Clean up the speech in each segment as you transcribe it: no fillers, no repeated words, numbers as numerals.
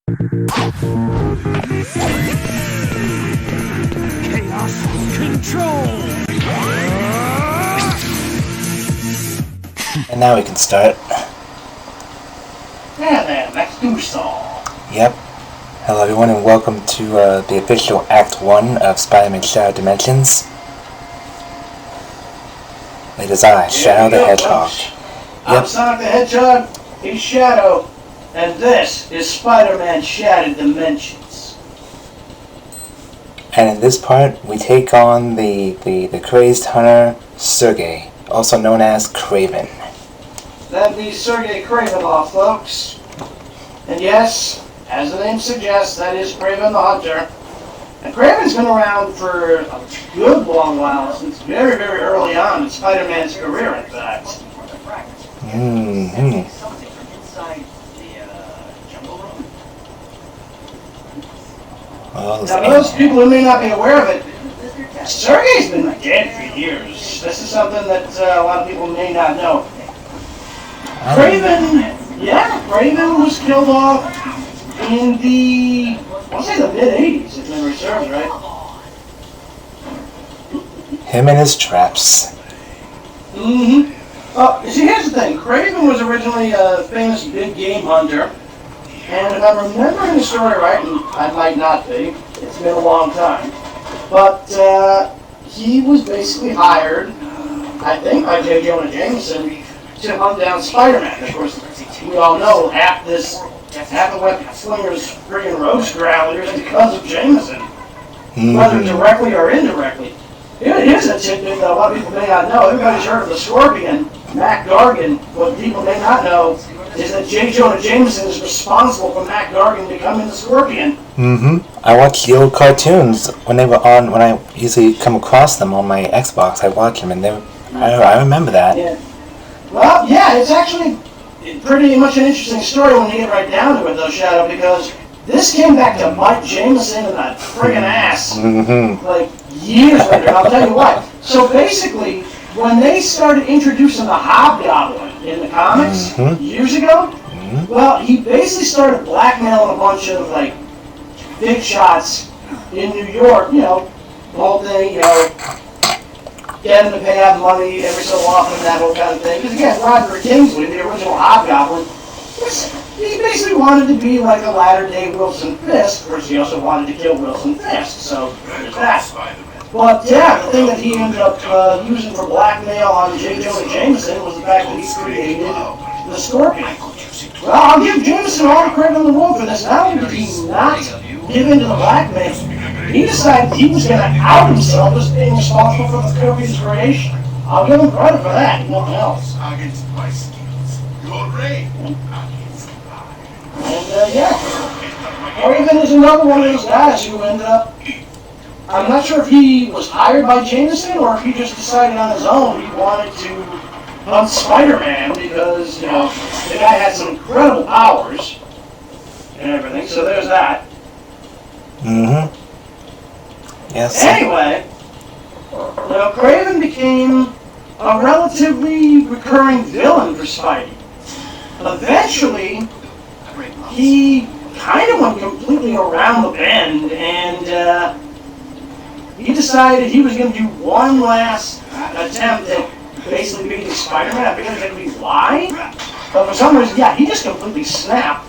Chaos control! And now we can start. Yeah, then, let's do so. Yep. Hello everyone and welcome to the official Act 1 of Spider-Man Shadow Dimensions. It is I, Shadow the Hedgehog. I'm Sonic the Hedgehog, he's Shadow, and this is Spider-Man Shattered Dimensions. And in this part, we take on the crazed hunter, Sergey, also known as Kraven. That'd be Sergey Kraven, folks. And yes, as the name suggests, that is Kraven the Hunter. And Kraven's been around for a good long while, since very, very early on in Spider-Man's career, in fact. Well, Now, most people who may not be aware of it, Sergey's been dead for years. This is something that a lot of people may not know. Kraven was killed off in the, I'll say the mid-'80s, if memory serves, right? him and his traps. See, here's the thing. Kraven was originally a famous big game hunter, and if I'm remembering the story right, and I might not be, it's been a long time, but he was basically hired, I think, by J. Jonah Jameson to hunt down Spider-Man. Of course, we all know half the Web Slinger's friggin' roast growlers because of Jameson, whether directly or indirectly. Here's a tidbit that a lot of people may not know. Everybody's heard of the Scorpion, Mac Gargan. What people may not know is that J. Jonah Jameson is responsible for Mac Gargan becoming the Scorpion. I watched the old cartoons when they were on, when I usually come across them on my Xbox. I watch them and I remember that. Yeah. Well, yeah, it's actually pretty much an interesting story when you get right down to it, though, Shadow, because this came back to bite Jameson in the friggin' ass, like, years later, and I'll tell you what. So basically, when they started introducing the Hobgoblin in the comics years ago, well, he basically started blackmailing a bunch of, like, big shots in New York, the whole thing, get him to pay out money every so often, that whole kind of thing. Because again, Roderick Kingsley, the original Hobgoblin, he basically wanted to be like a latter-day Wilson Fisk. Of course, he also wanted to kill Wilson Fisk, so there's that. But yeah, the thing that he ended up using for blackmail on J. Jonah Jameson was the fact that he created the Scorpion. Well, I'll give Jameson all the credit in the world for this. Not only did he not give in to the blackmail, he decided he was going to out himself as being responsible for the Scorpion's creation. I'll give him credit for that, if nothing else. And Kraven is another one of those guys who ended up, I'm not sure if he was hired by Jameson or if he just decided on his own he wanted to hunt Spider-Man because, the guy had some incredible powers and everything, so there's that. Yes. Anyway, Kraven became a relatively recurring villain for Spidey. Eventually, he kind of went completely around the bend, and he decided he was going to do one last attempt at basically beating Spider-Man. I forget exactly why, but for some reason, he just completely snapped.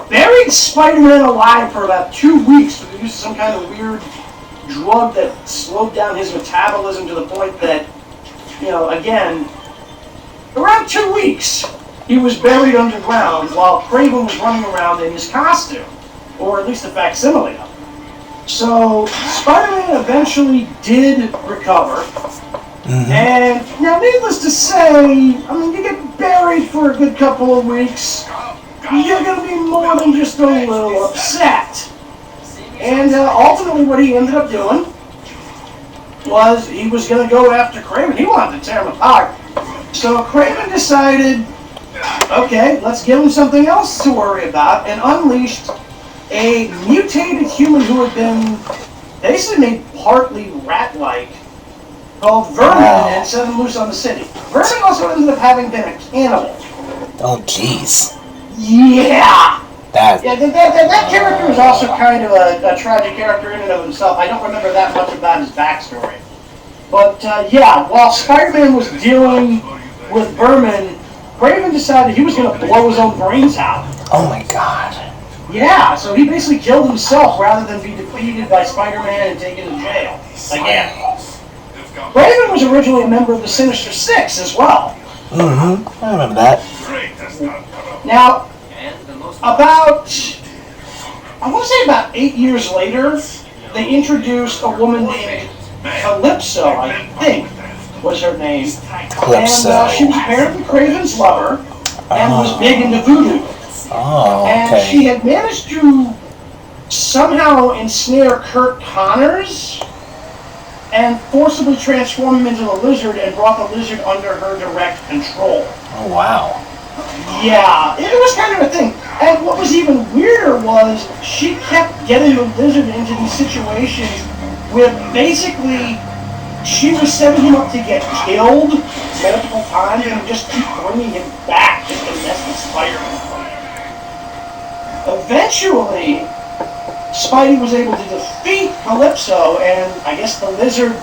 Buried Spider-Man alive for about 2 weeks to use some kind of weird drug that slowed down his metabolism to the point that, again, around 2 weeks, he was buried underground while Kraven was running around in his costume, or at least a facsimile of it. So, Spider-Man eventually did recover, and now needless to say, you get buried for a good couple of weeks, you're going to be more than just a little upset. And ultimately what he ended up doing was he was going to go after Kraven. He wanted to tear him apart. So Kraven decided, okay, let's give him something else to worry about, and unleashed a mutated human who had been basically made partly rat-like, called Vermin, and set him loose on the city. Vermin also ended up having been a cannibal. Oh, jeez. Yeah! Yeah, that character is also kind of a tragic character in and of himself. I don't remember that much about his backstory. But yeah, while Spider-Man was dealing with Berman, Kraven decided he was going to blow his own brains out. Oh my god. Yeah, so he basically killed himself rather than be defeated by Spider-Man and taken to jail. Again. Kraven was originally a member of the Sinister Six as well. Mm-hmm. I remember that. Now, about, I want to say about 8 years later, they introduced a woman named Calypso, I think, was her name. Calypso. And she was apparently Kraven's lover and was big into voodoo. Oh, And okay. she had managed to somehow ensnare Kurt Connors and forcibly transform him into a lizard and brought the lizard under her direct control. Oh, wow. Yeah, it was kind of a thing. And what was even weirder was she kept getting the lizard into these situations where basically she was setting him up to get killed multiple times and just keep bringing him back just to mess with Spider-Man. Eventually, Spidey was able to defeat Calypso, and I guess the lizard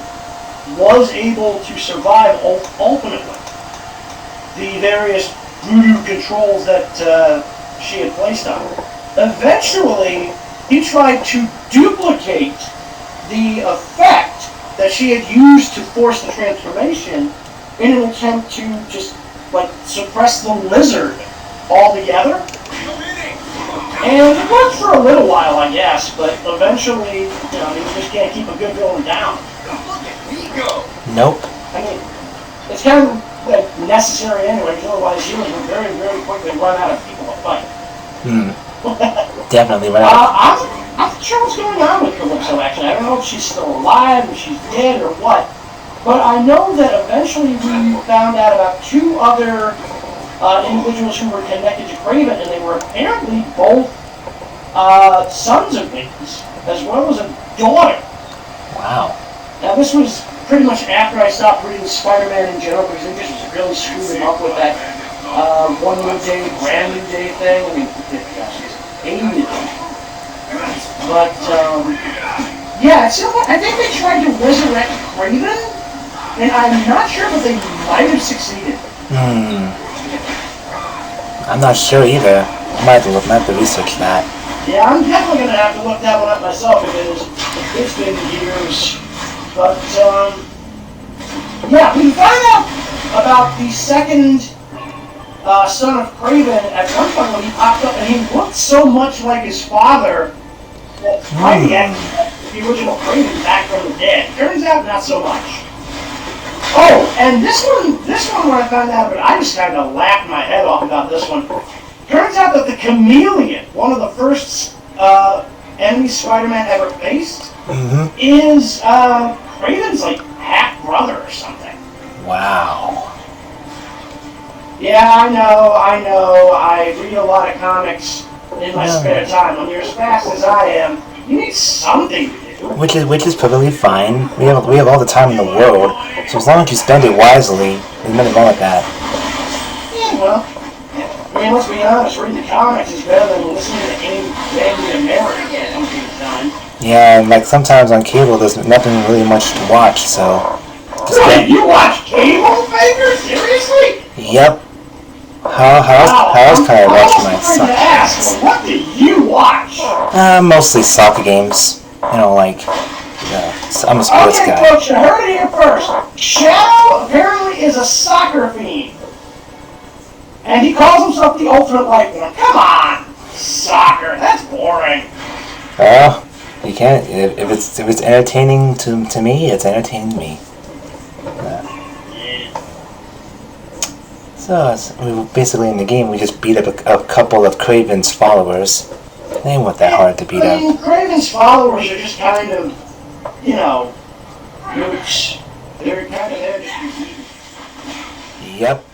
was able to survive ultimately the various voodoo controls that she had placed on her. Eventually, he tried to duplicate the effect that she had used to force the transformation in an attempt to just, like, suppress the lizard altogether. And it worked for a little while, I guess, but eventually, you know, you just can't keep a good villain down. Nope. I mean, it's kind of like necessary anyway, because otherwise humans would very, very quickly run out of people to fight. Definitely right. I'm not sure what's going on with Calypso, actually. I don't know if she's still alive, if she's dead, or what. But I know that eventually we found out about two other individuals who were connected to Kraven, and they were apparently both sons of his, as well as a daughter. Wow. Now this was pretty much after I stopped reading Spider-Man in general, because they just was really screwing up with that one new day, brand new day thing. I mean, gosh, it's aided. But, yeah, so I think they tried to resurrect Kraven, and I'm not sure, but they might have succeeded. I'm not sure either. I might have to research that. Yeah, I'm definitely going to have to look that one up myself, because it's been years. But, yeah, we find out about the second son of Kraven at one point when he popped up, and he looked so much like his father that Spidey actually got the original Kraven back from the dead. Turns out, not so much. Oh, and this one when I found out, but I just kind of laughed my head off about this one. Turns out that the Chameleon, one of the first enemies Spider-Man ever faced, is Kraven's like half brother or something. Wow. Yeah, I know. I read a lot of comics in my spare time. When you're as fast as I am, you need something to do. Which is perfectly fine. We have all the time in the world, so as long as you spend it wisely, there's nothing wrong with that. Yeah, well, I mean, let's be honest, reading comics is better than listening to any Angry American some of the time. Yeah, and like sometimes on cable, there's nothing really much to watch, so just What, you watch cable, Faker? Seriously? Yep. How else can I watch my soccer? soccer Ask, games? what do you watch? Mostly soccer games. You know, like, I'm a sports Okay, guy. folks, you heard it here first. Shadow apparently is a soccer fiend. And he calls himself the ultimate life form. Come on! Soccer, that's boring. Well, you can't. If it's entertaining to me, it's entertaining me. So we basically in the game we just beat up a couple of Kraven's followers. They weren't that hard to beat I mean, up. Kraven's followers are just kind of, you know, mooks. They're kind of there just to be. Yep.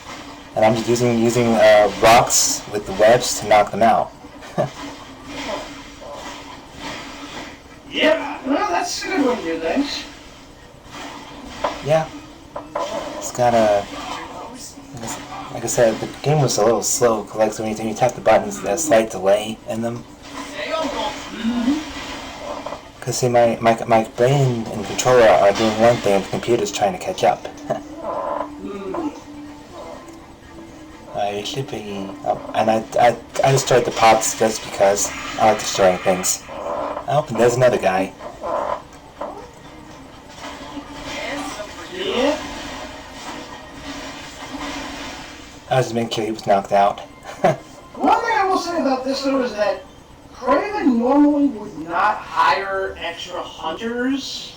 And I'm just using rocks with the webs to knock them out. Yep. Well, that's a good way to do things. Yeah. It's got a. like I said, the game was a little slow. Like so when you tap the buttons, there's a slight delay in them. Cause see, my brain and controller are doing one thing, and the computer's trying to catch up. I should be. Oh, and I destroyed the pots just because I like destroying things. Oh, and there's another guy. Yeah. I was just making sure he was knocked out. One thing I will say about this though is that Kraven normally would not hire extra hunters.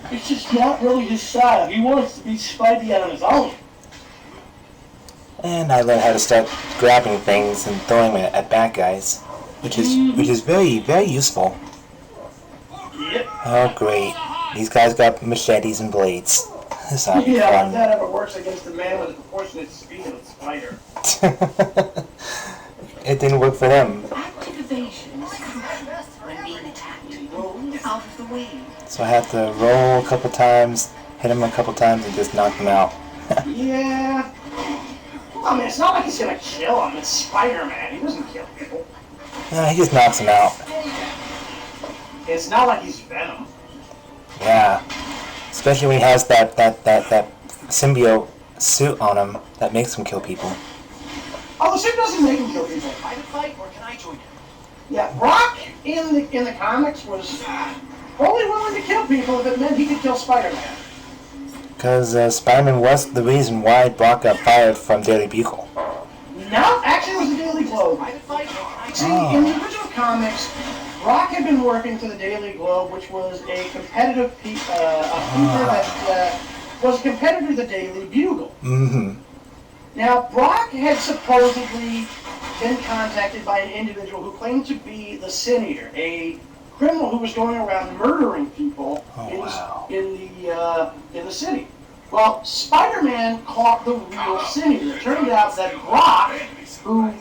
It's just not really his style. He wants to be Spidey on his own. And I learned how to start grabbing things and throwing them at bad guys, which is very, very useful. Yep. Oh great, these guys got machetes and blades. This ought to be Yeah, fun. if that ever works against a man with a proportionate speed of a spider. It didn't work for them. Active evasion is crucial when being attacked. Roll out of the way. So I have to roll a couple times, hit him a couple times, and just knock them out. Yeah. I mean, it's not like he's gonna kill him. It's Spider-Man. He doesn't kill people. He just knocks them out. It's not like he's Venom. Yeah. Especially when he has that symbiote suit on him that makes him kill people. Oh, the suit doesn't make him kill people. Fight a fight, or can I join you? Yeah, Brock in the comics was only willing to kill people if it meant he could kill Spider-Man. Because Spider-Man was the reason why Brock got fired from Daily Bugle. No, actually it was the Daily Globe. Fight a fight, or can I See, in the original comics, Brock had been working for the Daily Globe, which was a competitive paper that was a competitor to the Daily Bugle. Mm-hmm. Now, Brock had supposedly been contacted by an individual who claimed to be the Sin Eater, a criminal who was going around murdering people in the city. Well, Spider-Man caught the real Sin Eater. It turned out that Brock, who,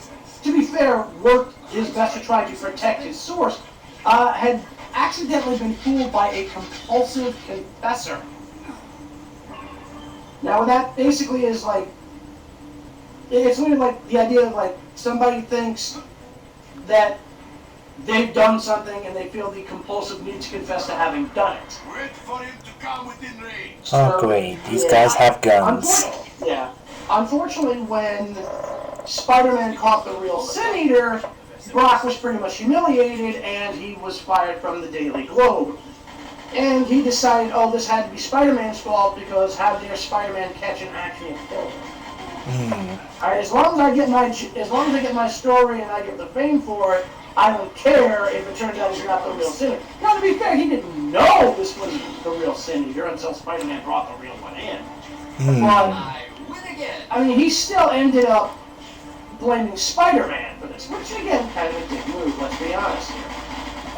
to be fair, worked his best to try to protect his source, had accidentally been fooled by a compulsive confessor. Now, that basically is like, it's really like the idea of like somebody thinks that they've done something and they feel the compulsive need to confess to having done it. Wait for him to come within range. Oh great, these guys have guns. Unfortunately, when Spider-Man caught the real Sin Eater, Brock was pretty much humiliated and he was fired from the Daily Globe. And he decided, oh, this had to be Spider-Man's fault because how dare Spider-Man catch an actual killer? Alright, as long as I get my story and I get the fame for it, I don't care if it turns out he's not the real Sin Eater. Now, to be fair, he didn't know this was the real Sin Eater until Spider-Man brought the real one in. But, I mean, he still ended up blaming Spider-Man for this, which again, kind of a dick move, let's be honest here.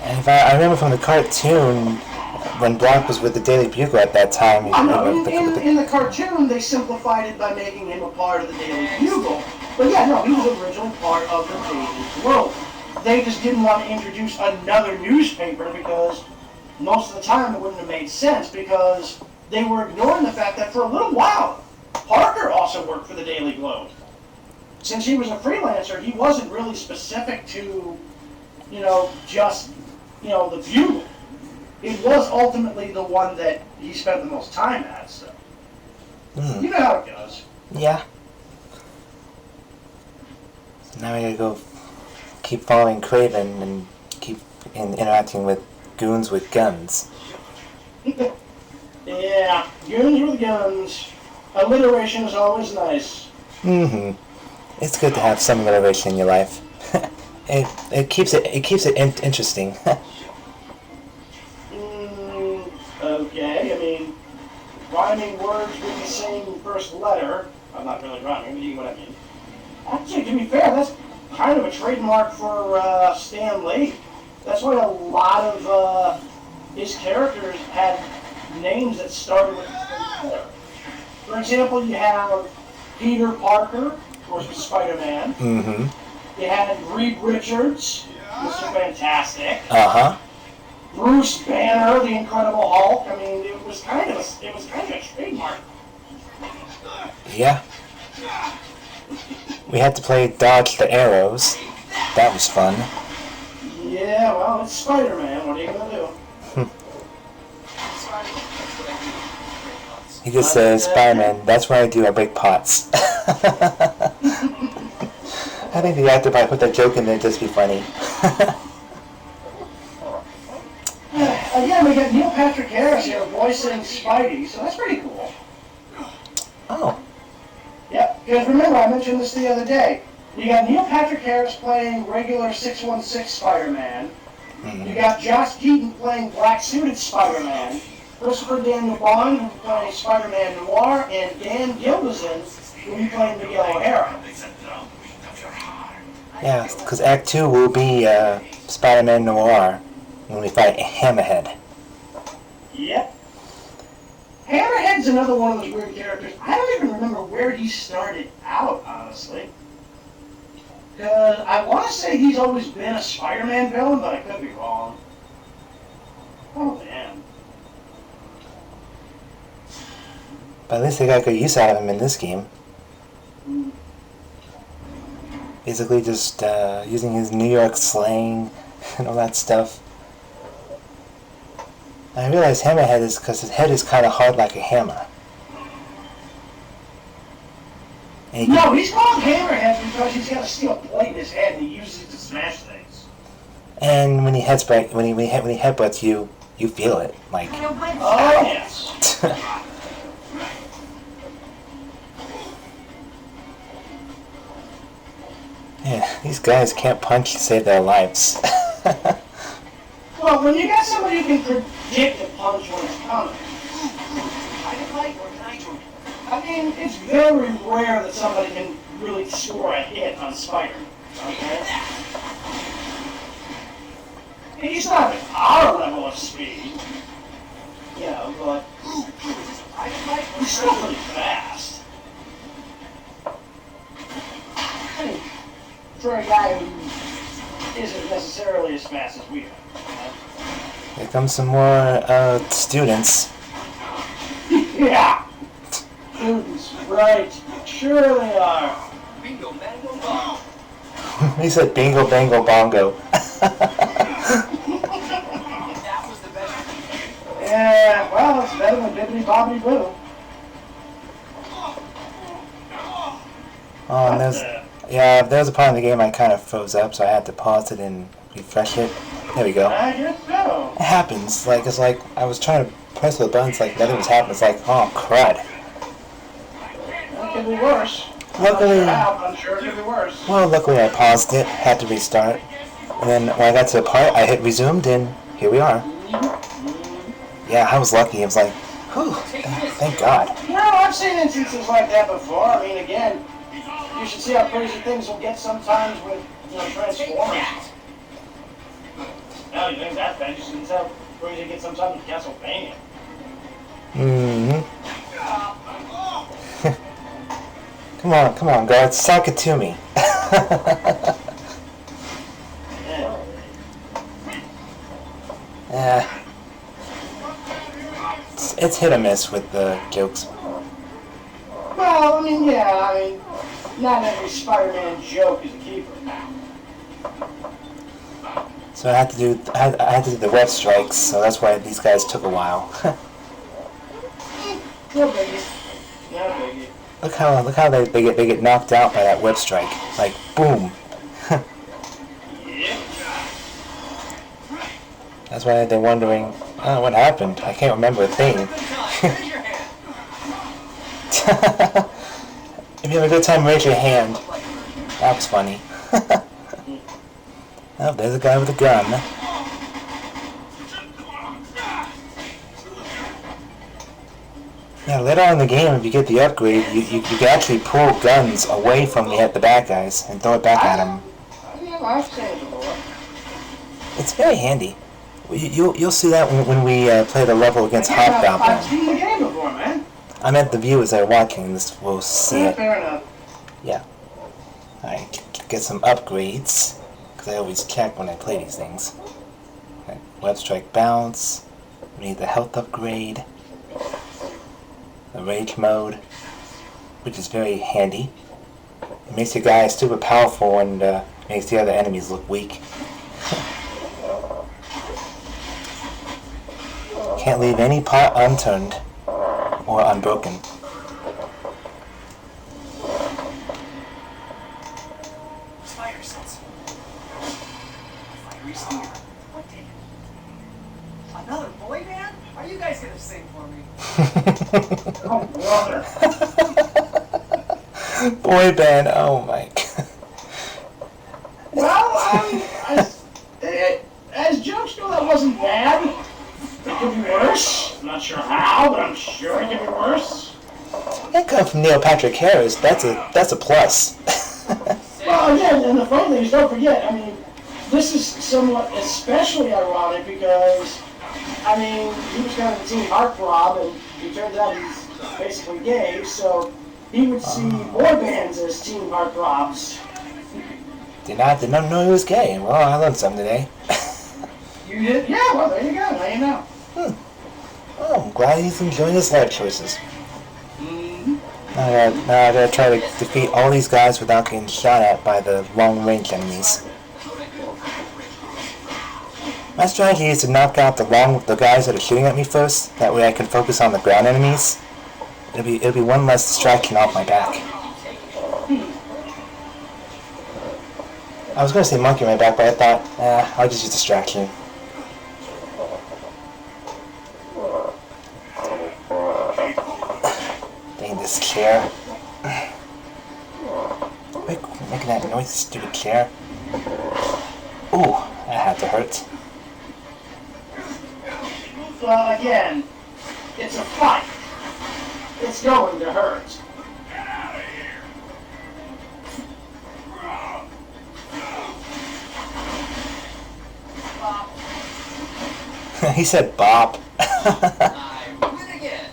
And if I remember from the cartoon, when Brock was with the Daily Bugle at that time, in the cartoon, they simplified it by making him a part of the Daily Bugle. But yeah, no, he was originally part of the Daily Globe. They just didn't want to introduce another newspaper because most of the time it wouldn't have made sense because they were ignoring the fact that for a little while, Parker also worked for the Daily Globe. Since he was a freelancer, he wasn't really specific to, just, the Bugle. It was ultimately the one that he spent the most time at, so. You know how it goes. Yeah. Now we gotta go keep following Kraven and keep interacting with goons with guns. Yeah, goons with guns. Alliteration is always nice. It's good to have some alliteration in your life. it keeps it interesting. Okay, I mean, rhyming words with the same first letter. I'm not really rhyming, but you know what I mean. Actually, to be fair, that's kind of a trademark for Stan Lee. That's why a lot of his characters had names that started with the same letter. For example, you have Peter Parker, of course, was Spider-Man. You had Reed Richards, Mr. Fantastic. Bruce Banner, the Incredible Hulk. I mean, it was kind of a trademark. Yeah. We had to play dodge the arrows. That was fun. Yeah, well, it's Spider-Man. What are you gonna do? He just says, Spider-Man, that's what I do, I break pots. I think the actor probably put that joke in there just to be funny. Again, we got Neil Patrick Harris here voicing Spidey, so that's pretty cool. Oh. Yeah, because remember, I mentioned this the other day. You got Neil Patrick Harris playing regular 616 Spider-Man. You got Josh Keaton playing black-suited Spider-Man. Christopher Daniel Bond, who plays Spider-Man Noir, and Dan Gilvezan, who will be playing Miguel O'Hara. Yeah, because Act 2 will be Spider-Man Noir when we fight Hammerhead. Yep. Hammerhead's another one of those weird characters. I don't even remember where he started out, honestly. Because I want to say he's always been a Spider-Man villain, but I could be wrong. Oh, man. But at least they got good use out of him in this game. Basically just using his New York slang and all that stuff. I realize Hammerhead is because his head is kind of hard like a hammer. No, he's called Hammerhead because he's got a steel plate in his head and he uses it to smash things. And when he headbutts you, you feel it. Like. Oh yes. Yeah, these guys can't punch to save their lives. Well, when you got somebody who can predict a punch when it's coming, I mean, it's very rare that somebody can really score a hit on Spider. Okay? He's not at our level of speed, you know, but he's still really fast. I mean, for a guy who isn't necessarily as fast as we are. Here comes some more students. Yeah! Students, right. Sure they are. Bingo, bango, bongo. He said bingo, bango, bongo. That was the best. Yeah, well, it's better than Bibbidi Bobbidi Boo. Oh, and there was a part in the game I kind of froze up, so I had to pause it and refresh it. There we go. I guess so. It happens. It's like I was trying to press the buttons, like nothing was happening. It's like, oh crud. That could be worse. Luckily, I'm sure it could be worse. well, luckily I paused it, had to restart, and then when I got to the part, I hit resumed, and here we are. Yeah, I was lucky. It was like, whew, thank God. No, I've seen instances like that before. I mean, again, you should see how crazy things will get sometimes with, Transformers. No, you think that's bad? You should see how crazy it gets sometimes with Castlevania. Mm-hmm. Come on, guards, sock it to me. Yeah. It's hit or miss with the jokes. Well, I mean, not every Spider-Man joke is a keeper. So I had to do the web strikes, so that's why these guys took a while. No biggie. No biggie. Look how they get knocked out by that web strike. Like boom. That's why they're wondering, oh, what happened? I can't remember a thing. If you have a good time, raise your hand. That was funny. Oh, there's a guy with a gun. Yeah, later on in the game, if you get the upgrade, you can actually pull guns away from the bad guys and throw it back at them. I've seen it before. It's very handy. You'll see that when we play the level against Hobgoblin. I've seen the game before, man. I meant the viewers that are watching this will see it. Fair enough. Yeah. Alright, get some upgrades, because I always check when I play these things. Okay. Web strike bounce. We need the health upgrade. The rage mode. which is very handy. It makes your guy super powerful and makes the other enemies look weak. Can't leave any part unturned or unbroken. Fire sensor. Fire is here. What did it? Another boy band? Are you guys gonna sing for me? Oh, brother. Boy band, oh my god. Well, as jokes go, that wasn't bad. It could be worse. I'm not sure how, but I'm sure it could be worse. That come from Neil Patrick Harris. That's a plus. Well, again, and the funny thing is, don't forget, I mean, this is somewhat especially ironic because, I mean, he was kind of a teen heartthrob, and it turns out he's basically gay, so he would see boy bands as teen heartthrobs. Did not know he was gay. Well, I learned something today. You did? Yeah, well, there you go. Now you know. Oh, I'm glad he's enjoying his life choices. Mm-hmm. Now I gotta try to defeat all these guys without getting shot at by the long-range enemies. My strategy is to knock out the guys that are shooting at me first. That way I can focus on the ground enemies. It'll be one less distraction off my back. I was gonna say monkey on my back, but I thought, I'll just use distraction. Dang this chair. Quit making that noise, stupid chair. Ooh, that had to hurt. Well, again, it's a fight. It's going to hurt. He said bop. I win again.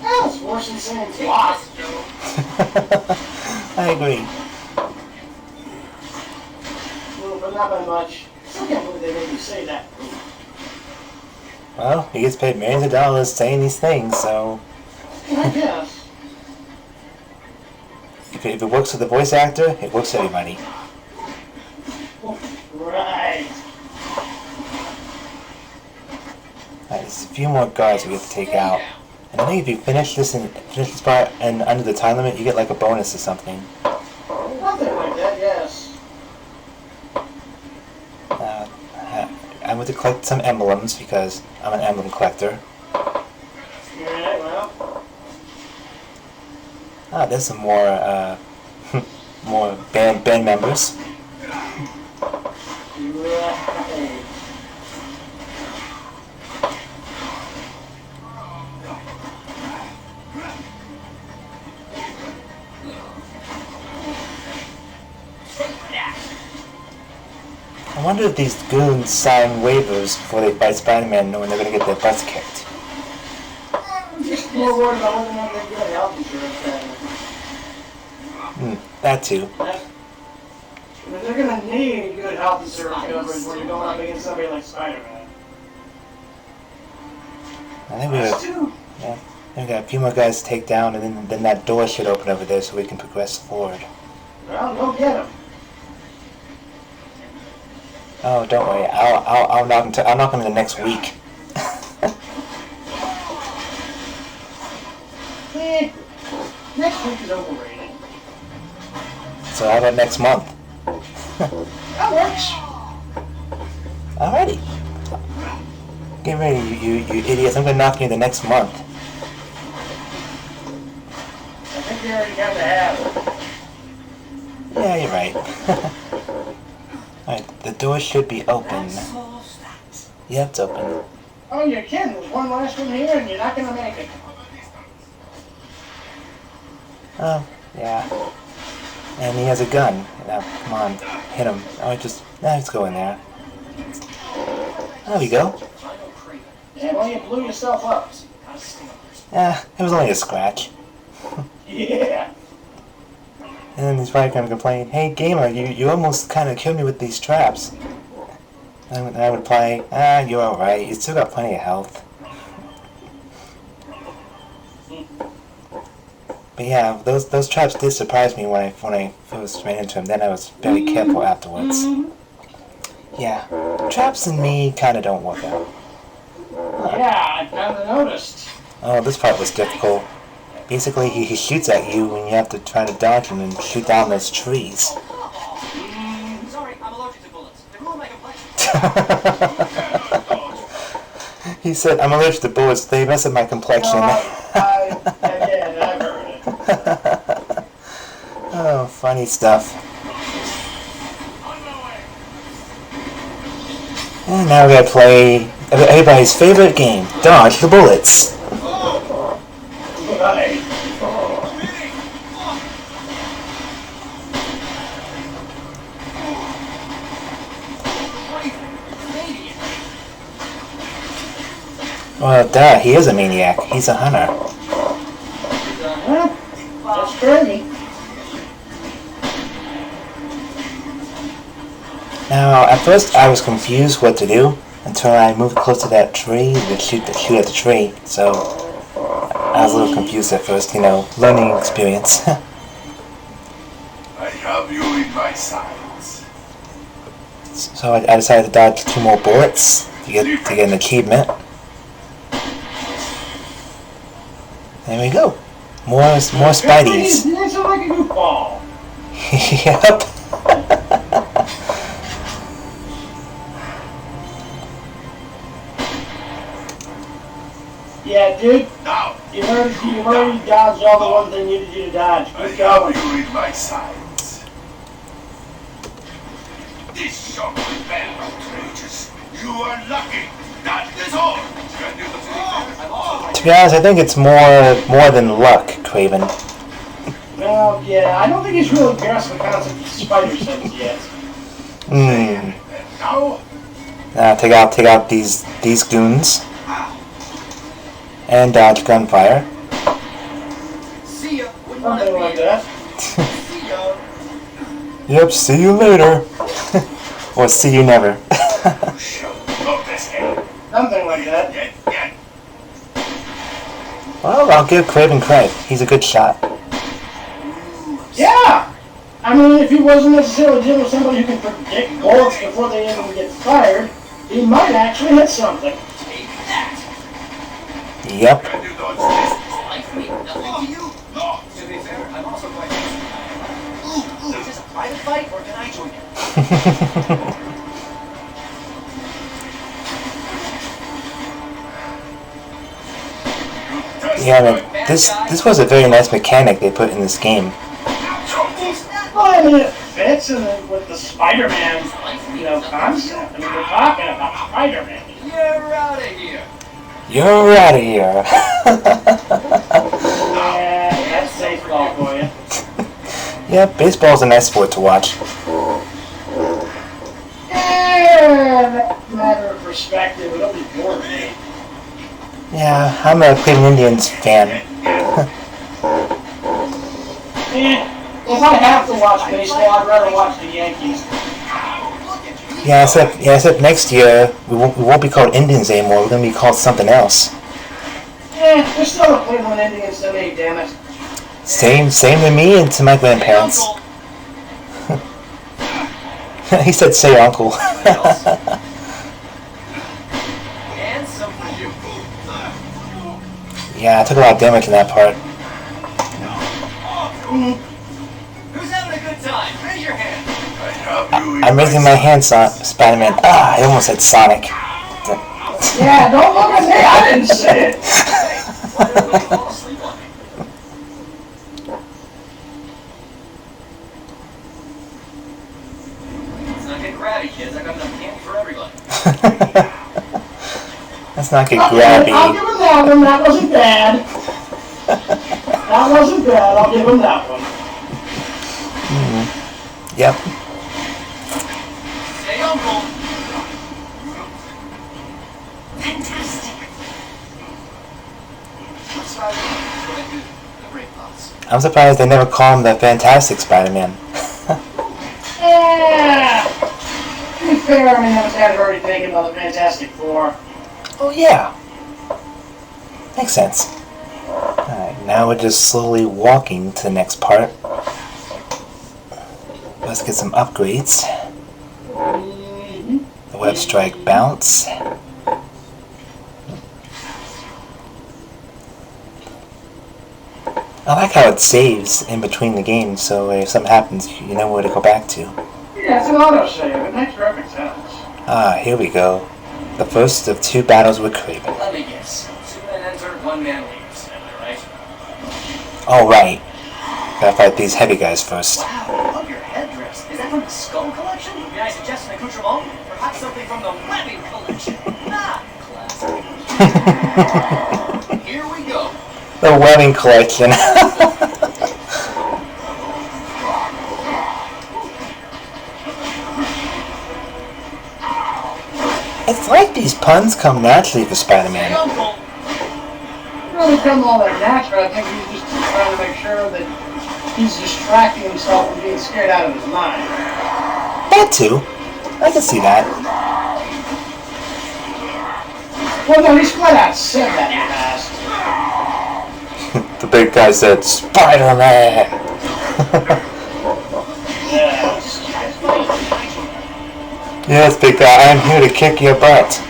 Well, it's worse than saying flop. I agree. Well, but not by much. I can't believe they made you say that. Well, he gets paid millions of dollars saying these things, so I guess. if it works for the voice actor, it works for everybody. Right. There's a few more guards we get to take out. And I think if you finish this part and under the time limit, you get like a bonus or something. Nothing like that, yes. I went to collect some emblems because I'm an emblem collector. Alright, well. There's some more more band members. Right. I wonder if these goons sign waivers before they fight Spider-Man knowing they're going to get their butts kicked. I'm just more worried about whether or not they get health insurance. That too. They're going to need good health insurance coverage when you're going up against somebody like Spider-Man. I think we got a few more guys to take down, and then that door should open over there so we can progress forward. Well, go get them. Oh, don't worry. I'll knock him in the next week. Next week is overrated. So how about next month? That works. Alrighty. Get ready, you idiots. I'm gonna knock you in the next month. I think you already got to have it. Yeah, you're right. Alright, the door should be open. Yep, it's open. Oh, you're kidding. There's one last one here and you're not going to make it. Oh, yeah. And he has a gun. Now, come on, hit him. Oh, let's go in there. There we go. Yeah, well, you blew yourself up. It was only a scratch. Yeah. And then he's probably going to complain, "Hey, gamer, you almost kind of killed me with these traps." And I would reply, "You're alright. You still got plenty of health." But yeah, those traps did surprise me when I first ran into him. Then I was very careful afterwards. Yeah, traps and me kind of don't work out. Yeah, I kind of noticed. Oh, this part was difficult. Basically, he shoots at you and you have to try to dodge him and shoot down those trees. Sorry, I'm allergic to bullets. They ruin my complexion. He said, I'm allergic to bullets. They mess up my complexion. Again, I've heard it. Oh, funny stuff. And now we gotta play everybody's favorite game, Dodge the Bullets. Right. Well, duh, he is a maniac. He's a hunter. That's crazy. Now, at first I was confused what to do until I moved close to that tree to shoot at the tree. So I was a little confused at first, learning experience. I have you in my sights. So I decided to dodge 2 more bullets to get an achievement. There we go. More Spideys. You sound like a goofball. Yep. Yeah, dude. Now, You've already dodged all the ones they needed you to dodge. I Keep have going. you in my sights. This shot will bend outrageous. You are lucky. That is all. Can you To be honest, I think it's more than luck, Kraven. Well, yeah, I don't think he's really grasped the concept of spider sense yet. And now, Now take out these goons. And dodge gunfire. See ya. Wouldn't want to Something be like here. that. See ya. Yep, see you later. Or see you never. show of this game. Something like that. Get. Well, I'll give Kraven credit. He's a good shot. Yeah! I mean, if he wasn't necessarily dealing with somebody who can predict bullets before they even get fired, he might actually hit something. Take that. Yep. Can you dodge this? Life me. Nothing to you. No. To be fair, I'm also quite. Ooh, is this a private fight or can I join you? Yeah, but this was a very nice mechanic they put in this game. Well, I mean, it fits with the Spider-Man, concept. I mean, we're talking about Spider-Man. You're out of here. You're out of here. Yeah, that's baseball for you. Yeah, baseball's a nice sport to watch. Yeah, matter of perspective, it'll be boring. Yeah, I'm a Cleveland Indians fan. If I have to watch baseball, I'd rather watch the Yankees. Yeah, except next year we won't be called Indians anymore. We're gonna be called something else. They're still the Cleveland Indians to me, damn it. Same to me and to my grandparents. He said, "Say, uncle." And some for you. Yeah, I took a lot of damage in that part. Who's having a good time? Raise your hand. I have you in I'm raising my hand, Spider-Man. I almost said Sonic. Yeah, don't look at me, I didn't say it. Why did everybody fall asleep on me? Let's not get crabby, kids. I got enough candy for everybody. Let's not get I'll grabby. give him that one, that wasn't bad. That wasn't bad, I'll give him that one. Yep. Say uncle. Fantastic. What's Spider-Man going to do? The great boss. I'm surprised they never call him the Fantastic Spider-Man. Yeah. To be fair, I mean, I was kind of already thinking about the Fantastic Four. Oh yeah. Makes sense. Alright, Now we're just slowly walking to the next part. Let's get some upgrades. The web strike bounce. I like how it saves in between the games, so if something happens, you know where to go back to. Yeah, it's an autosave. It makes perfect sense. Ah, here we go. The first of 2 battles with Kraven. Let me guess. 2 men enter, 1 man leaves. Am I right? Oh, right. Gotta fight these heavy guys first. Wow, I love your headdress. Is that from the Skull Collection? May I suggest an accoutrement? Perhaps something from the Webbing Collection. Ah, classic. Here we go. The wedding collection. It's like these puns come naturally for Spider-Man. Hey, Uncle. Really come all that natural. I think he's just trying to make sure that he's distracting himself from being scared out of his mind. That too. I can see that. Well, no, he's flat out said that in the past. The big guy said, Spider-Man! Yes. Yes, big guy, I'm here to kick your butt.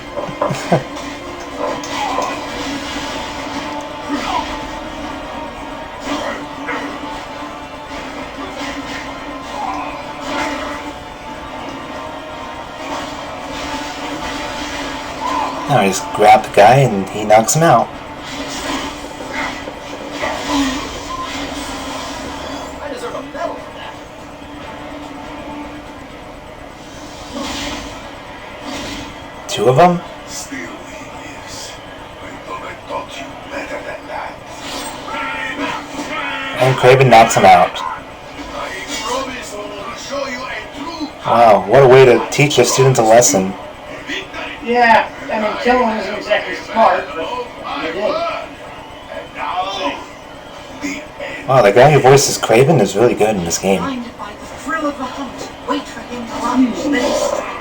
Now I just grab the guy and he knocks him out. I deserve a medal for that. Two of them? Still he lives. I thought I taught you better than that. And Kraven knocks him out. I promise to show you a true Wow, what a way to teach your students a lesson. victory. Yeah, I mean, killing him isn't exactly smart, but I he did. won. And now, the end. Wow, the guy who voices Kraven is really good in this game. Blinded by the thrill of the hunt, wait for him to lunge, then strike.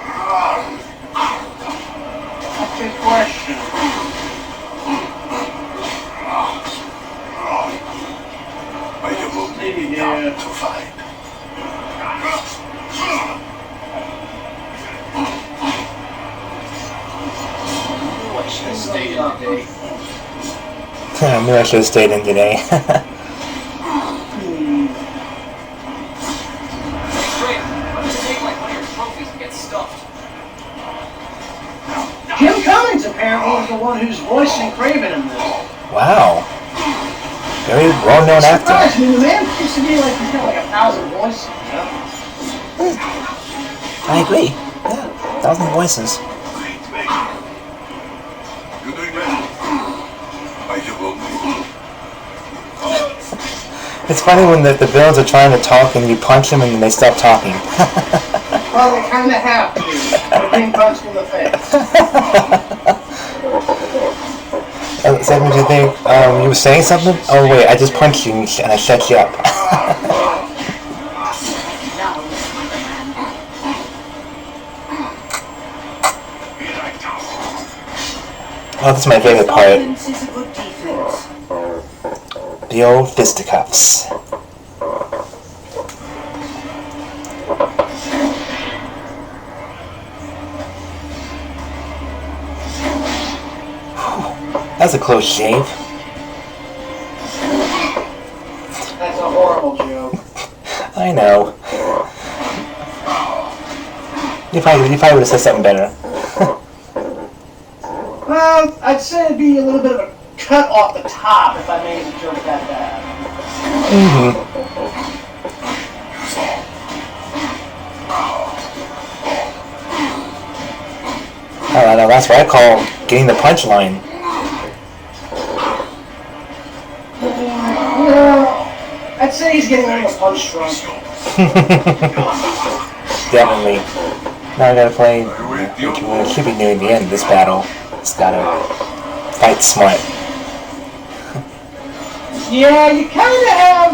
That's a good question. I have only Yeah. to fight. I should have stayed in today. I knew I should have stayed in today. Hey, Kraven, why don't you take like one of your trophies and get stuffed? Jim Cummings apparently is the one who's voicing Kraven in this. Wow. Very well-known Surprised actor. me, the man used to be like, he's got like 1,000 voices. I agree. Yeah, 1,000 voices. Great, mate. You're doing well. I have only It's funny when the villains are trying to talk and you punch them and then they stop talking. Well, they kind of have to. They're being punched in the face. Is that what you think? You were saying something? Oh wait, I just punched you and I shut you up. Now, Spider-Man. Oh, that's my favorite part. Violence is a good defense. The old fisticuffs. That's a close shave. That's a horrible joke. I know. You probably would have said something better. Well, I'd say it'd be a little bit of a cut off the top if I made the joke that bad. I don't know, that's what I call getting the punchline. Well, I'd say he's getting a little punch drunk. Definitely. Now I gotta play. It should be near the end of this battle. Just gotta fight smart. Yeah, you kind of have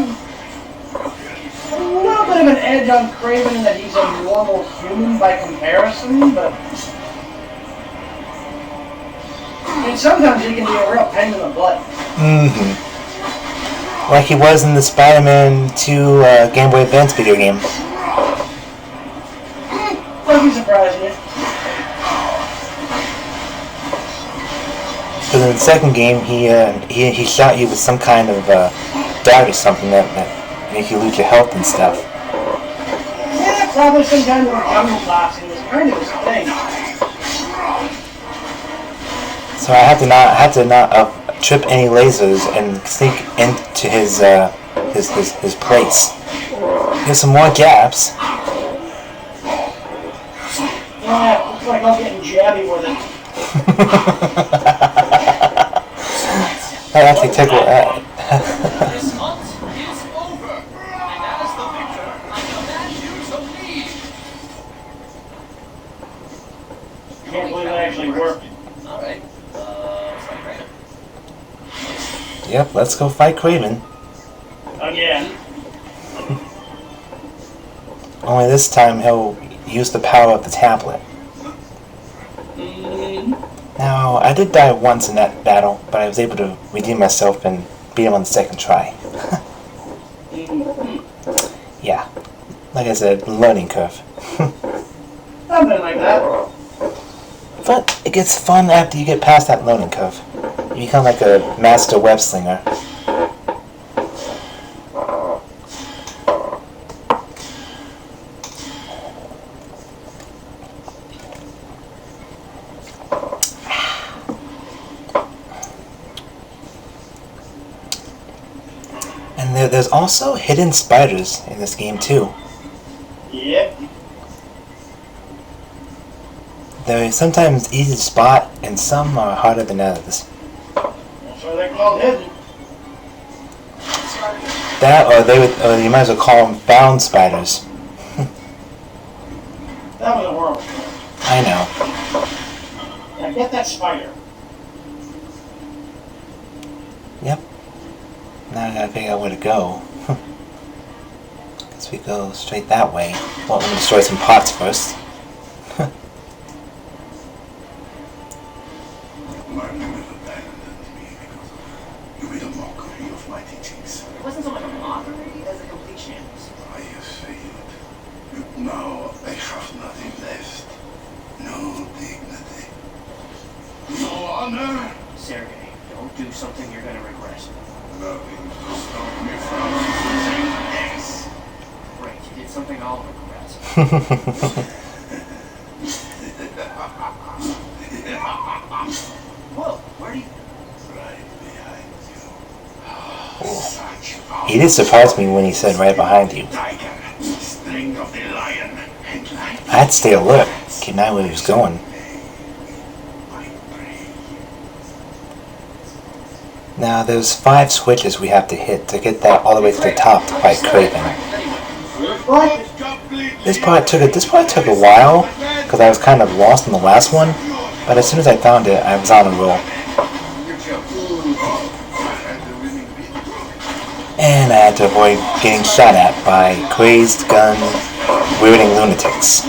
a little bit of an edge on Kraven in that he's a normal human by comparison, but and sometimes he can be a real pain in the butt. Like he was in the Spider-Man 2 Game Boy Advance video game. Doesn't surprise me. Because in the second game, he shot you with some kind of dart or something that make you lose your health and stuff. Yeah, probably some kind of jungle boxing was kind of his thing. So I had to not trip any lasers and sneak into his place. There's some more gaps. Yeah, looks like I'm getting jabby with it. This hunt is over, and that is the victor I command you to lead. Can't believe that actually worked. All right, let's fight Kraven. Yep, let's go fight Kraven. Again. Only this time he'll use the power of the tablet. Now, I did die once in that battle, but I was able to redeem myself and beat him on the second try. Yeah, like I said, learning curve. Something like that. But it gets fun after you get past that learning curve. You become like a master web slinger. And there's also hidden spiders in this game too. Yep. They're sometimes easy to spot, and some are harder than others. That's why they're called hidden. That, or you might as well call them found spiders. That was a horrible story. I know. Now get that spider. Yep. Now I gotta figure out where to go. Guess we go straight that way. Well, let me destroy some pots first. My women abandoned me because you made a mockery of my teachings. It wasn't so much a mockery as a complete shambles. I have failed. Now I have nothing left. No dignity. No honor. Sergey, don't do something you're gonna regret. Nothing to stop me from choosing this. Great, you did something I'll regret. Whoa, where do you... Right behind you. Such He did surprise me when he said right behind you. tiger, string of the lion, and like I had to stay alert, keep an eye where he was going. my prey. Now there's 5 switches we have to hit to get that all the way to the top to fight Kraven. What? This part took a while because I was kind of lost in the last one, but as soon as I found it, I was on a roll. And I had to avoid getting shot at by crazed gun wielding lunatics.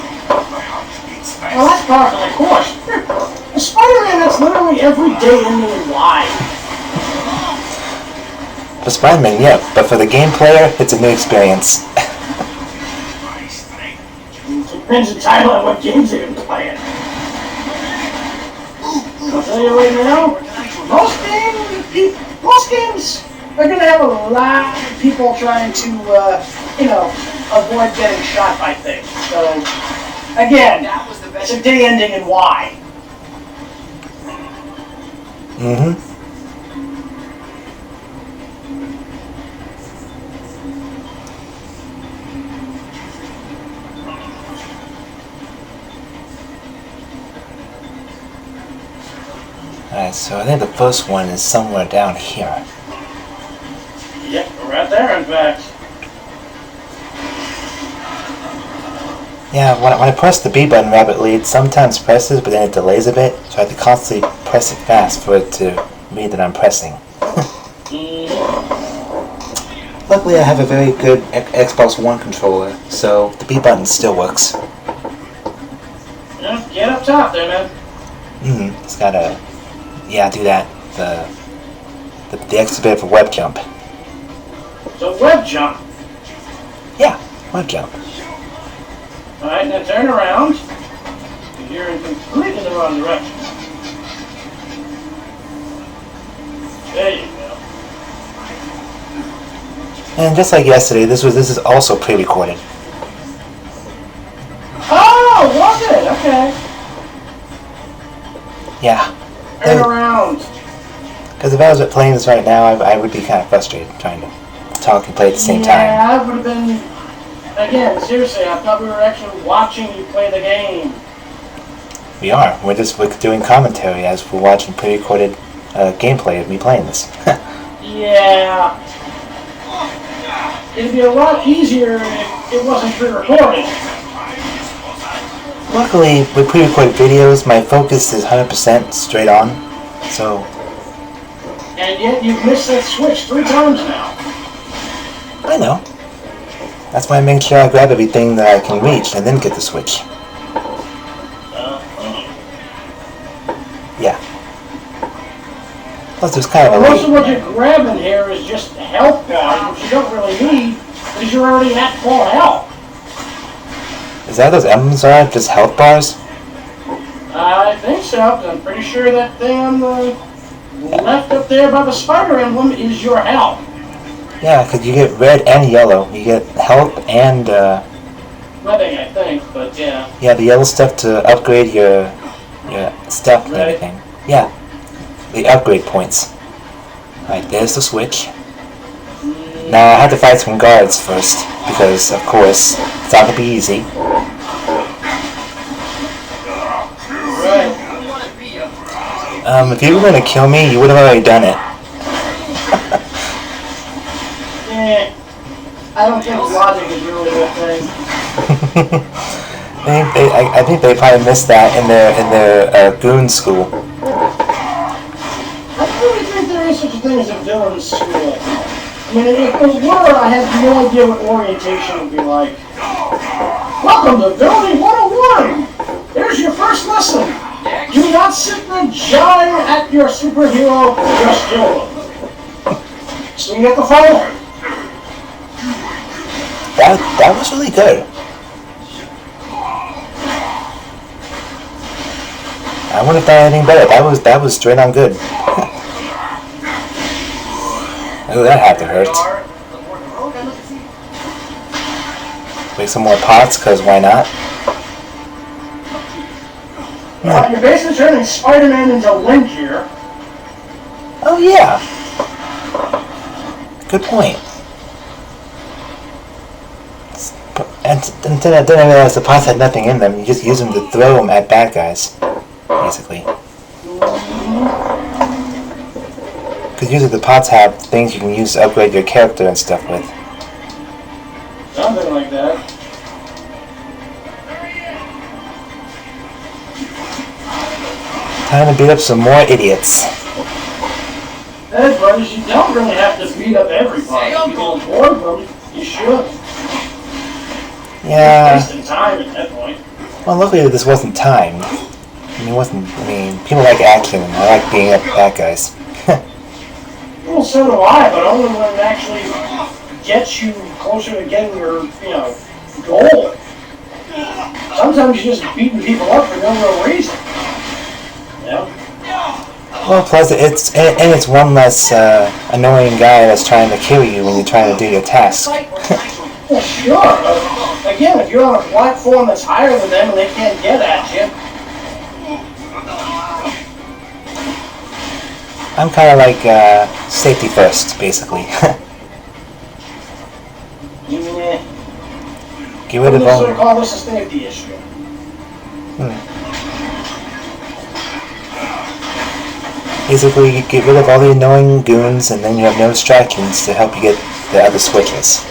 Well, that's part of the course. A Spider-Man that's literally every day in the live. For Spider-Man, yeah, but for the game player, it's a new experience. Depends entirely on what games they've been playing. I'll tell you right now, most games are going to have a lot of people trying to, avoid getting shot by things. So, again, it's a day ending in Y. Mm-hmm. Alright, so I think the first one is somewhere down here. Yep, we're right there, in fact. Yeah, when I press the B button rapidly, it sometimes presses, but then it delays a bit, so I have to constantly press it fast for it to read that I'm pressing. Luckily, I have a very good Xbox One controller, so the B button still works. Yeah, get up top there, man. It's gotta, yeah, do that. The extra bit of a web jump. So web jump. Yeah, web jump. Alright, now turn around. You're in completely the wrong direction. There you go. And just like yesterday, this is also pre-recorded. Oh, was it? Okay. Yeah. Turn around. Because if I was playing this right now, I would be kind of frustrated trying to talk and play at the same time. Yeah, I would have been... Again, seriously, I thought we were actually watching you play the game. We are. We're doing commentary as we're watching pre-recorded gameplay of me playing this. Yeah. It'd be a lot easier if it wasn't pre-recorded. Luckily, with pre-recorded videos, my focus is 100% straight on, so... And yet you've missed that switch 3 times now. I know. That's why I make sure I grab everything that I can reach and then get the switch. Yeah. Plus, there's kind of a Most of what you're grabbing here is just health bars, which you don't really need, because you're already at full health. Is that what those emblems are? Just health bars? I think so, because I'm pretty sure that thing on the left up there by the spider emblem is your health. Yeah, because you get red and yellow. You get health and, Nothing, I think, but yeah. yeah, the yellow stuff to upgrade your stuff and Right. everything. Yeah, the upgrade points. Alright, there's the switch. Now I have to fight some guards first, because, of course, it's not going to be easy. Right. If you were going to kill me, you would have already done it. I don't think logic is really a thing. I think they probably missed that in their goon school. I really think there is such a thing as a villain's school. I mean, if it were, I have no idea what orientation would be like. Welcome to Villainy 101! Here's your first lesson. Do not sit and jive at your superhero, just kill them. Swing at the fire. That was really good. I wouldn't have done anything better. That was straight on good. Oh, that had to hurt. Make some more pots, cause why not? You're basically turning Spider-Man into Link here. Oh yeah. Good point. And then I realized the pots had nothing in them. You just use them to throw them at bad guys, basically. Because usually the pots have things you can use to upgrade your character and stuff with. Something like that. Time to beat up some more idiots. Hey, brothers, you don't really have to beat up everybody. If you can afford them, you should. Yeah. Wasting time at that point. Well, luckily this wasn't timed. People like action, and I like beating up bad guys. Well, so do I, but only when it actually gets you closer to getting your, goal. Sometimes you're just beating people up for no real reason. Yeah. Well, plus it's one less annoying guy that's trying to kill you when you're trying to do your task. Well, sure, but again, if you're on a platform that's higher than them and they can't get at you. I'm kind of like safety first, basically. Yeah. Get rid of Let's all. sort of call this a safety issue. Basically, you get rid of all the annoying goons, and then you have no distractions to help you get the other switches.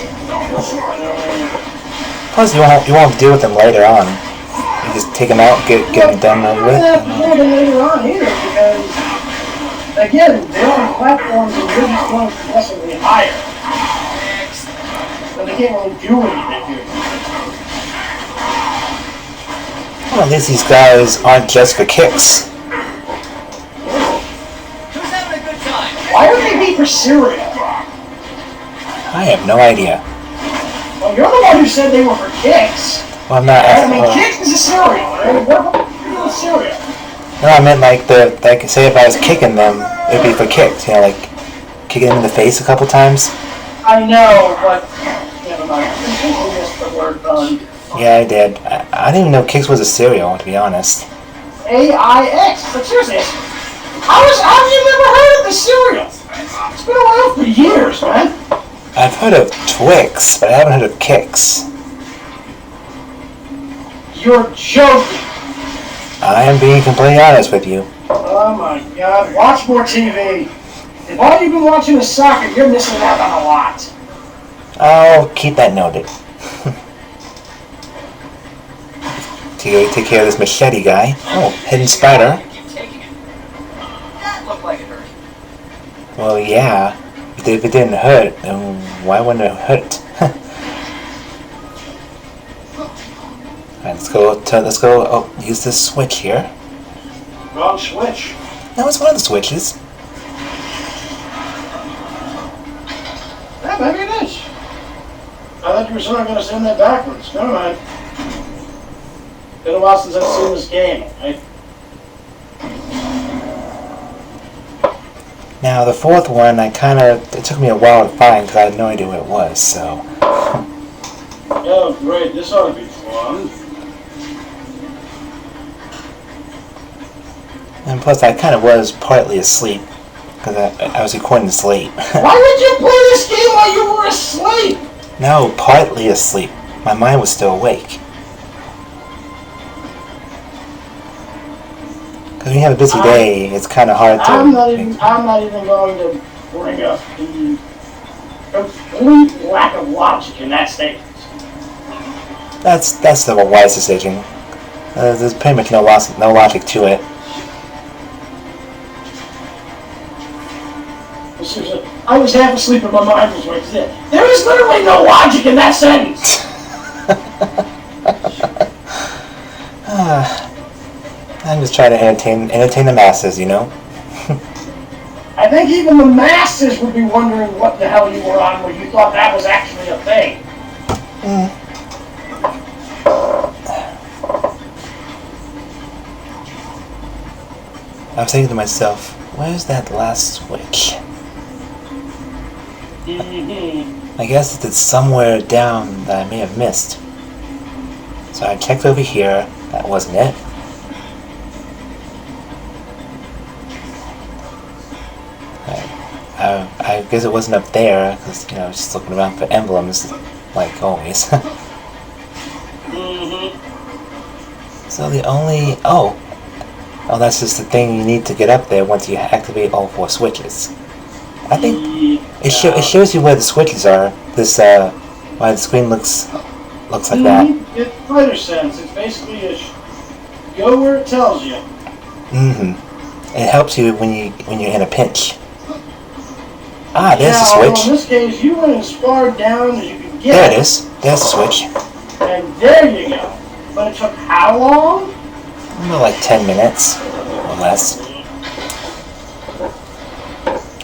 Plus, you won't deal with them later on. You just take them out, get them done over with. You don't have to deal with them later on either, because again, they're on platforms and you're just going progressively higher. So they can't really do anything here. Well, at least these guys aren't just for kicks. Who's having a good time? Why would they be for cereal? I have no idea. Well, you're the one who said they were for kicks. Well, I'm not. I mean, kicks is a cereal, right? What is cereal? No, I meant like say if I was kicking them, it'd be for kicks. You know, like kicking them in the face a couple times. I know, but never mind. I think you missed the word fun. Yeah, I did. I didn't even know kicks was a cereal, to be honest. AIX. But seriously, how have you never heard of the cereal? It's been around for years, man. I've heard of Twix, but I haven't heard of kicks. You're joking. I am being completely honest with you. Oh my God! Watch more TV. If all you've been watching is soccer, you're missing out on a lot. I'll keep that noted. Take care of this machete guy. Oh, hidden spider. Keep taking it. That looked like it hurt. Well, yeah. If it didn't hurt, then why wouldn't it hurt? Alright, let's go. Oh, use this switch here. Wrong switch. No, it's one of the switches. Yeah, maybe it is. I thought you were sort of going to send that backwards. Never mind. Been a while since I've seen this game. Now, the fourth one, it took me a while to find because I had no idea what it was, so. Oh, great. This ought to be fun. And plus, I kind of was partly asleep because I was recording this late. Why would you play this game while you were asleep? No, partly asleep. My mind was still awake. Because when you have a busy day, it's kind of hard to... I'm not even going to bring up the complete lack of logic in that statement. That's the wise decision. There's pretty much no logic to it. I was half asleep and my mind was awake. There is literally no logic in that sentence. I'm just trying to entertain the masses, you know? I think even the masses would be wondering what the hell you were on when you thought that was actually a thing. I was thinking to myself, where's that last switch? I guess it's somewhere down that I may have missed. So I checked over here. That wasn't it. I guess it wasn't up there because I was just looking around for emblems, like always. So the only that's just the thing you need to get up there once you activate all 4 switches. I think it shows you where the switches are. This why the screen looks like that. It's fighter sense. It's basically go where it tells you. It helps you when you're in a pinch. Ah, there's the switch. In this case, you went as far down as you could get. There it is. There's the switch. And there you go. But it took how long? Like 10 minutes or less.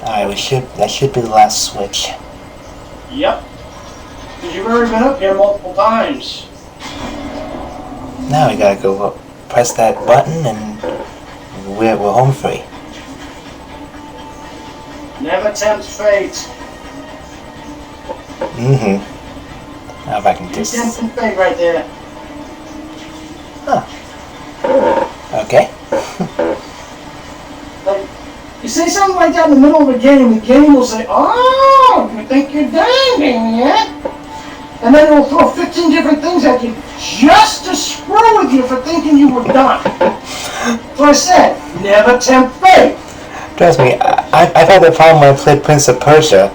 Alright, that should be the last switch. Yep. Because you've already been up here multiple times. Now we gotta go up, press that button, and we're home free. Never tempt fate. Now if I can just... Tempting fate right there. Huh. Okay. Like, you say something like that in the middle of a game, the game will say, "Oh, you think you're dangling yet?" And then it will throw 15 different things at you just to screw with you for thinking you were done. So I said, never tempt fate. Trust me, I've had that problem when I played Prince of Persia.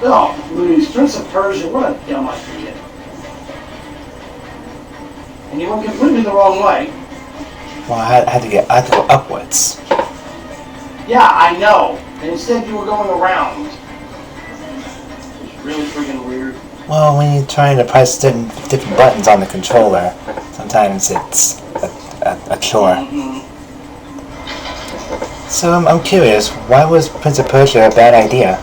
Oh, please, Prince of Persia, what a dumb idea. And you went completely the wrong way. Well, I had to go upwards. Yeah, I know. And instead you were going around. It's really freaking weird. Well, when you're trying to press different buttons on the controller, sometimes it's a chore. So I'm curious, why was Prince of Persia a bad idea?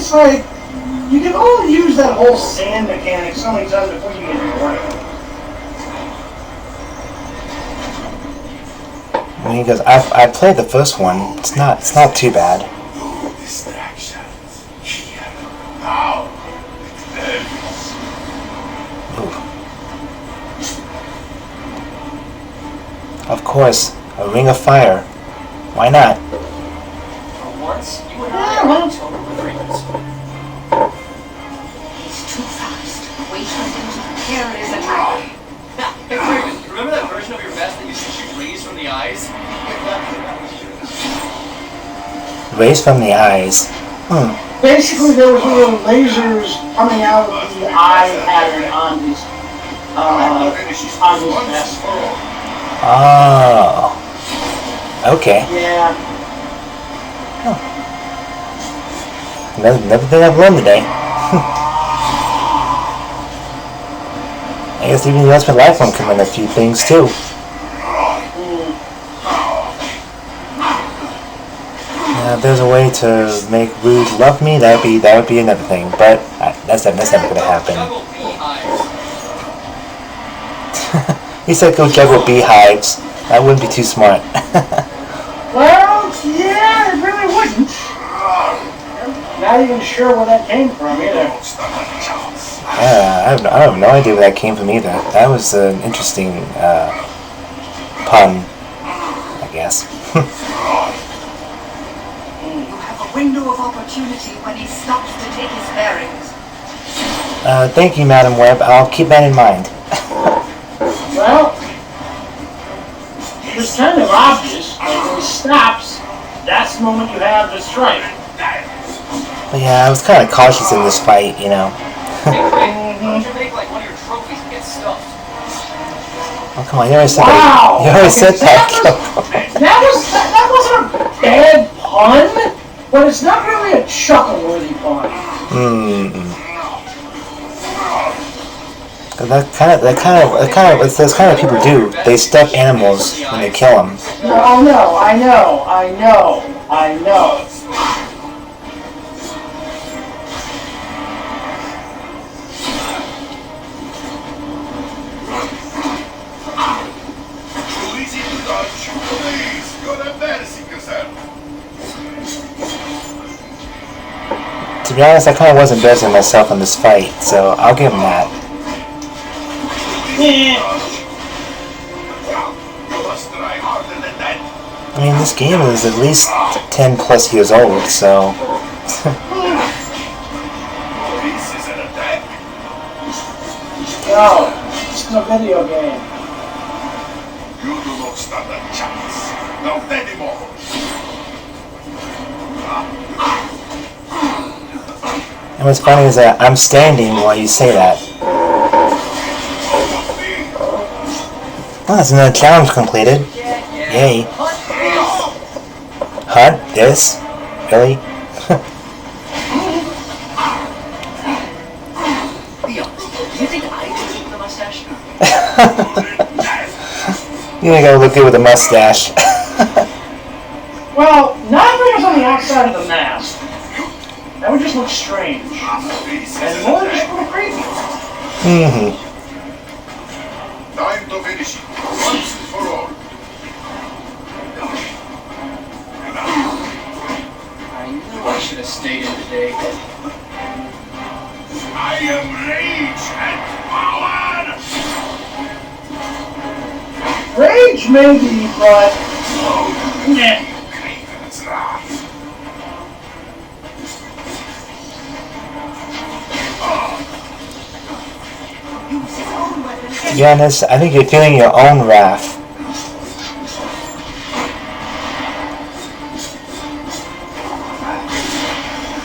it's like, you can only use that whole sand mechanic so many times before you get it right. I mean, because I played the first one. It's not too bad. No distractions. Here. Now. Of course, a ring of fire. Why not? For once, you and Yeah, I well. are in total agreement. He's too fast. Wait for him to prepare his attack. Hey, Kraven, remember that version of your vest that used to shoot rays from the eyes? Rays from the eyes. Basically, there was little lasers coming out of the eye pattern on his vest. Oh. Okay. Yeah. Another thing I've learned today. I guess even the ultimate life one can learn a few things too. Now, if there's a way to make Rude love me, that would be another thing. But that's never gonna happen. Juggle beehives. He said go juggle beehives. That wouldn't be too smart. Well, yeah, it really wouldn't. Not even sure where that came from either. Yeah, I have no idea where that came from either. That was an interesting pun, I guess. You have a window of opportunity when he stops to take his bearings. Thank you, Madam Webb. I'll keep that in mind. Well, it's kind of obvious. Like when he stops, that's the moment you have the strike. But yeah, I was kind of cautious in this fight, you know. Hey, Kraven, why don't you make like one of your trophies and get stuffed? Oh, come on, you already said Wow! that. You already said that. That wasn't a bad pun, but it's not really a chuckle-worthy pun. That's kind of what those kind of people do. They stuff animals when they kill them. No, I know. Too easy to dodge. Please, you're embarrassing yourself. To be honest, I kind of was embarrassing myself in this fight, so I'll give him that. Yeah. You must try harder than that. I mean, this game is at least 10 plus years old, so... This is an attack. No, it's a video game. You do not stand a chance. Not anymore. And what's funny is that I'm standing while you say that. Oh, that's another challenge completed. Yay. Hunt this? Really? Leon, do you think I could keep the mustache? You ain't gotta look good with a mustache. Well, not when it's on the outside of the mask. That would just look strange. This is And an more just attack. a little creepy. Time to finish it. Once and for all. I knew I should have stayed in today. I am rage and power! Rage maybe, but nah. Kraven's wrath. Use his own weapon To against be honest, I think you're feeling your own wrath.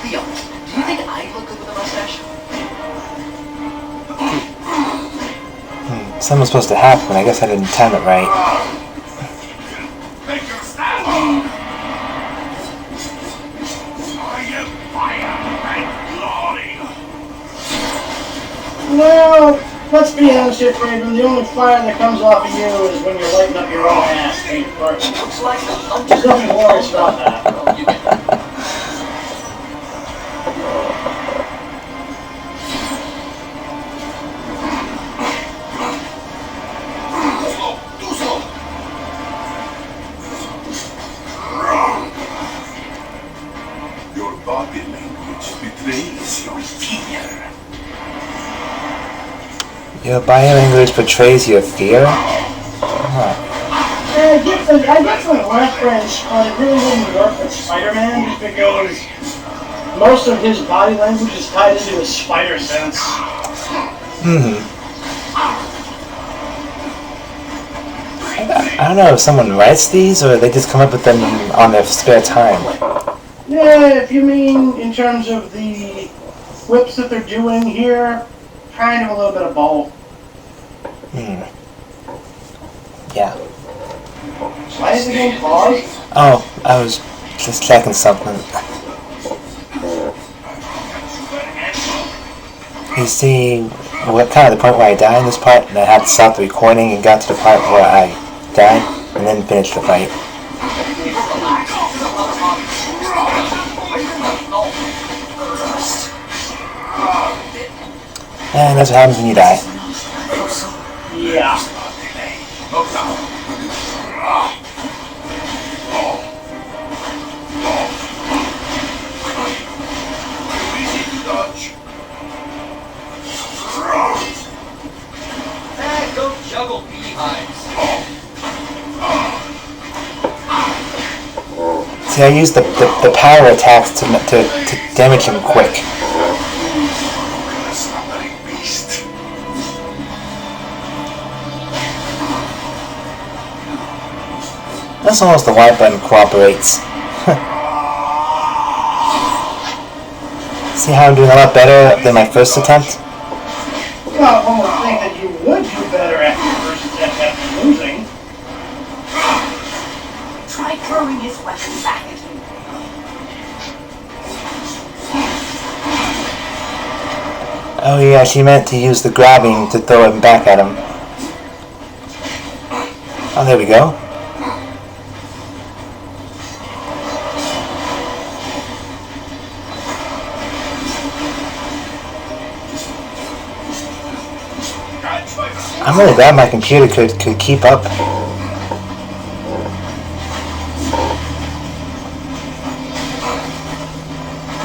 Leon, do you think I look good with a mustache? Something's supposed to happen. I guess I didn't time it right. Make your stand! I am fire and glory! Well, let's be honest here, Kraven. The only fire that comes off of you is when you're lighting up your own ass. Looks like I'm There's nothing glorious about that. Oh, you get it. Your body language portrays your fear? Huh. Yeah, I get the reference, but it really wouldn't work with Spider-Man just because most of his body language is tied into his spider sense. I don't know if someone writes these or they just come up with them on their spare time. Yeah, if you mean in terms of the whips that they're doing here, kind of a little bit of both. Yeah. Why is the game paused? Oh, I was just checking something. You see, what kind of the point where I died in this part, and I had to stop the recording and got to the part where I died, and then finished the fight. And that's what happens when you die. Yeah. Go juggle beehives. See, I used the power attacks to damage him quick. That's almost the Y button cooperates. See how I'm doing a lot better than my first attempt? Well, one would think that you would do better after your first attempt after losing. Try throwing his weapon back at him. Oh yeah, she meant to use the grabbing to throw him back at him. Oh, there we go. I'm really glad my computer could keep up.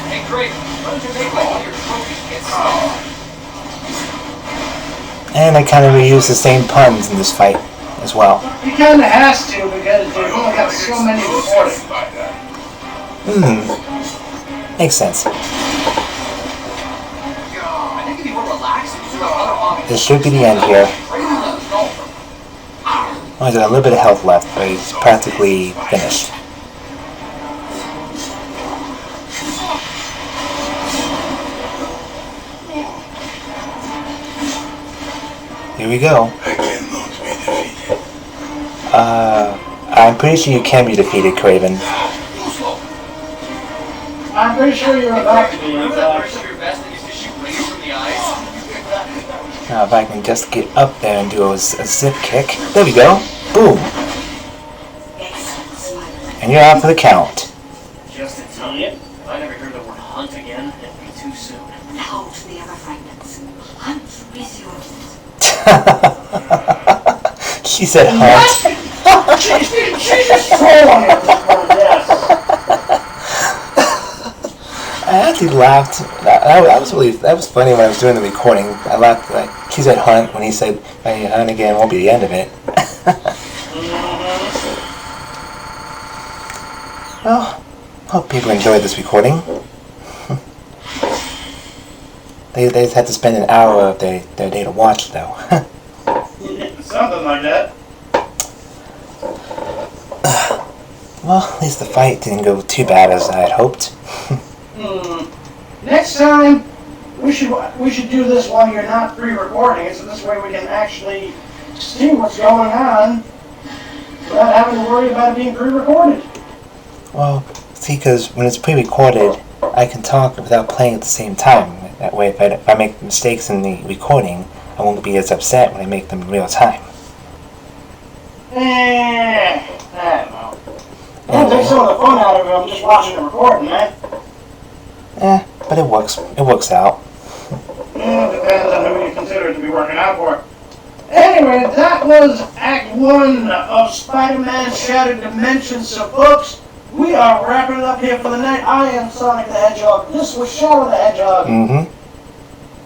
Hey, Kraven, why don't you make like one of your trophy kits? And I kind of reused the same puns in this fight as well. He kind of has to because they've only got so many recorded. Makes sense. I think if you were relaxed, you have other hobbies. This should be the end here. Oh, he's got a little bit of health left, but he's practically finished. Here we go. I'm pretty sure you can be defeated, Kraven. I'm pretty sure you're about to be. Remember that version of your vest that used to shoot rays from the eyes? Now if I can just get up there and do a zip kick. There we go. Boom. And you're out for the count. Just in time. If I never heard the word hunt again, it'd be too soon. Now to the other fragments. Hunt with yours. She said hunt. She just told on him. Yes. I actually laughed. That was funny when I was doing the recording. I laughed like she said hunt when he said hey, hunt again won't be the end of it. Well, hope people enjoyed this recording. They just had to spend an hour of their day to watch though. Something like that. Well, at least the fight didn't go too bad as I had hoped. Next time, we should do this while you're not pre-recording it, so this way we can actually see what's going on without having to worry about it being pre-recorded. Well, see, because when it's pre-recorded, I can talk without playing at the same time. That way, if I make mistakes in the recording, I won't be as upset when I make them in real time. I don't know. I don't take some of the fun out of it. I'm just watching the recording, man. But it works. It works out. Yeah, depends on who you consider it to be working out for. Anyway, that was Act 1 of Spider-Man Shattered Dimensions. So, folks, we are wrapping it up here for the night. I am Sonic the Hedgehog. This was Shadow the Hedgehog. Mm-hmm.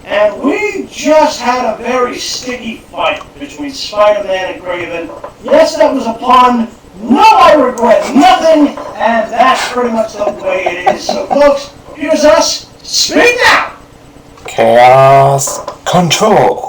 And we just had a very sticky fight between Spider-Man and Kraven. Yes, that was a pun. No, I regret nothing, and that's pretty much the way it is. So, folks, here's us. Speak now! Chaos Control.